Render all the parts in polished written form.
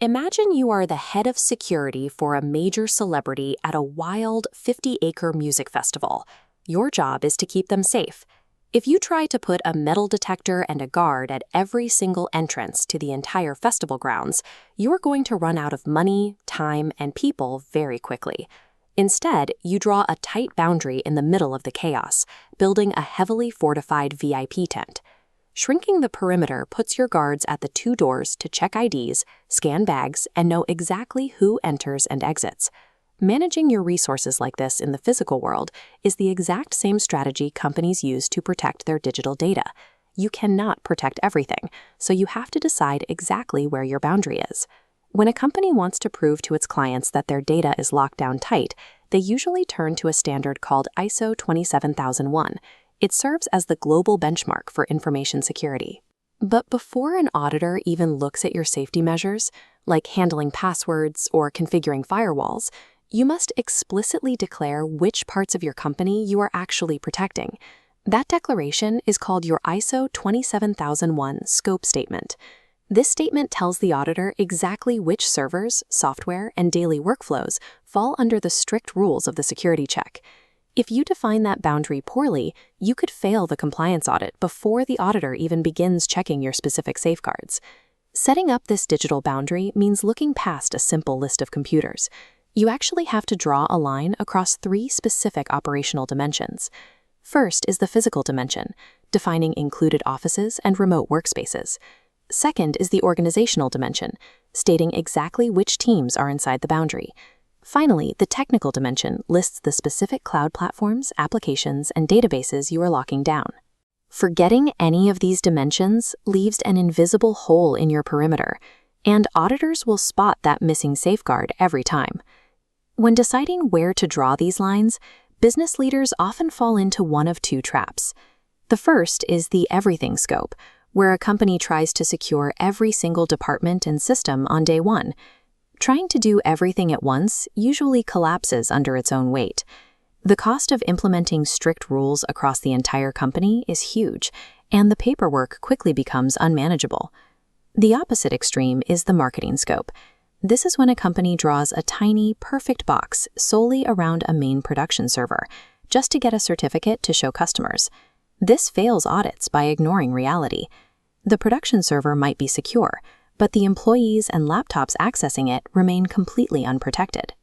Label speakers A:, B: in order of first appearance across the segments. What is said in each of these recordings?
A: Imagine you are the head of security for a major celebrity at a wild 50-acre music festival. Your job is to keep them safe. If you try to put a metal detector and a guard at every single entrance to the entire festival grounds, you're going to run out of money, time, and people very quickly. Instead, you draw a tight boundary in the middle of the chaos, building a heavily fortified VIP tent. Shrinking the perimeter puts your guards at the 2 doors to check IDs, scan bags, and know exactly who enters and exits. Managing your resources like this in the physical world is the exact same strategy companies use to protect their digital data. You cannot protect everything, so you have to decide exactly where your boundary is. When a company wants to prove to its clients that their data is locked down tight, they usually turn to a standard called ISO 27001. It serves as the global benchmark for information security. But before an auditor even looks at your safety measures, like handling passwords or configuring firewalls, you must explicitly declare which parts of your company you are actually protecting. That declaration is called your ISO 27001 scope statement. This statement tells the auditor exactly which servers, software, and daily workflows fall under the strict rules of the security check. If you define that boundary poorly, you could fail the compliance audit before the auditor even begins checking your specific safeguards. Setting up this digital boundary means looking past a simple list of computers. You actually have to draw a line across 3 specific operational dimensions. First is the physical dimension, defining included offices and remote workspaces. Second is the organizational dimension, stating exactly which teams are inside the boundary. Finally, the technical dimension lists the specific cloud platforms, applications, and databases you are locking down. Forgetting any of these dimensions leaves an invisible hole in your perimeter, and auditors will spot that missing safeguard every time. When deciding where to draw these lines, business leaders often fall into one of 2 traps. The first is the everything scope, where a company tries to secure every single department and system on day 1. Trying to do everything at once usually collapses under its own weight. The cost of implementing strict rules across the entire company is huge, and the paperwork quickly becomes unmanageable. The opposite extreme is the marketing scope. This is when a company draws a tiny, perfect box solely around a main production server, just to get a certificate to show customers. This fails audits by ignoring reality. The production server might be secure, but the employees and laptops accessing it remain completely unprotected.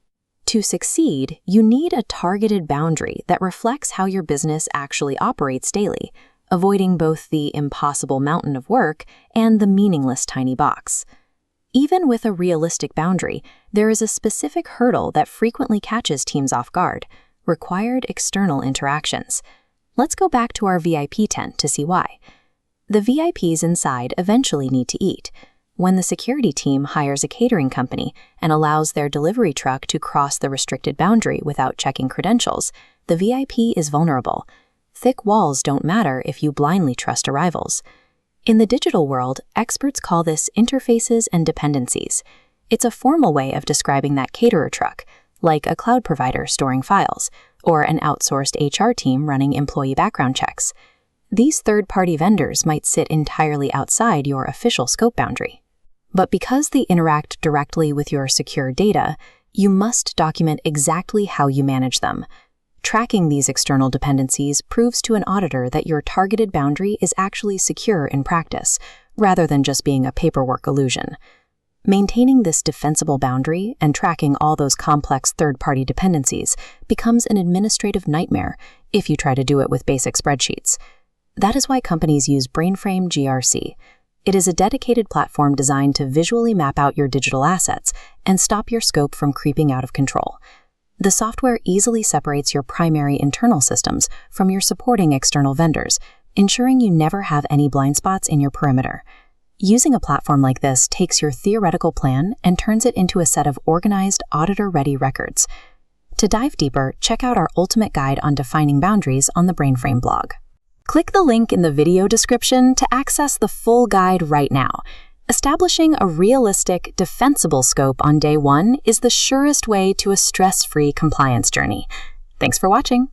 A: To succeed, you need a targeted boundary that reflects how your business actually operates daily, avoiding both the impossible mountain of work and the meaningless tiny box. Even with a realistic boundary, there is a specific hurdle that frequently catches teams off guard: required external interactions. Let's go back to our VIP tent to see why. The VIPs inside eventually need to eat. When the security team hires a catering company and allows their delivery truck to cross the restricted boundary without checking credentials, the VIP is vulnerable. Thick walls don't matter if you blindly trust arrivals. In the digital world, experts call this interfaces and dependencies. It's a formal way of describing that caterer truck, like a cloud provider storing files, or an outsourced HR team running employee background checks. These third-party vendors might sit entirely outside your official scope boundary. But because they interact directly with your secure data, you must document exactly how you manage them. Tracking these external dependencies proves to an auditor that your targeted boundary is actually secure in practice, rather than just being a paperwork illusion. Maintaining this defensible boundary and tracking all those complex third-party dependencies becomes an administrative nightmare if you try to do it with basic spreadsheets. That is why companies use Brainframe GRC. It is a dedicated platform designed to visually map out your digital assets and stop your scope from creeping out of control. The software easily separates your primary internal systems from your supporting external vendors, ensuring you never have any blind spots in your perimeter. Using a platform like this takes your theoretical plan and turns it into a set of organized, auditor-ready records. To dive deeper, check out our ultimate guide on defining boundaries on the Brainframe blog. Click the link in the video description to access the full guide right now. Establishing a realistic, defensible scope on day 1 is the surest way to a stress-free compliance journey. Thanks for watching.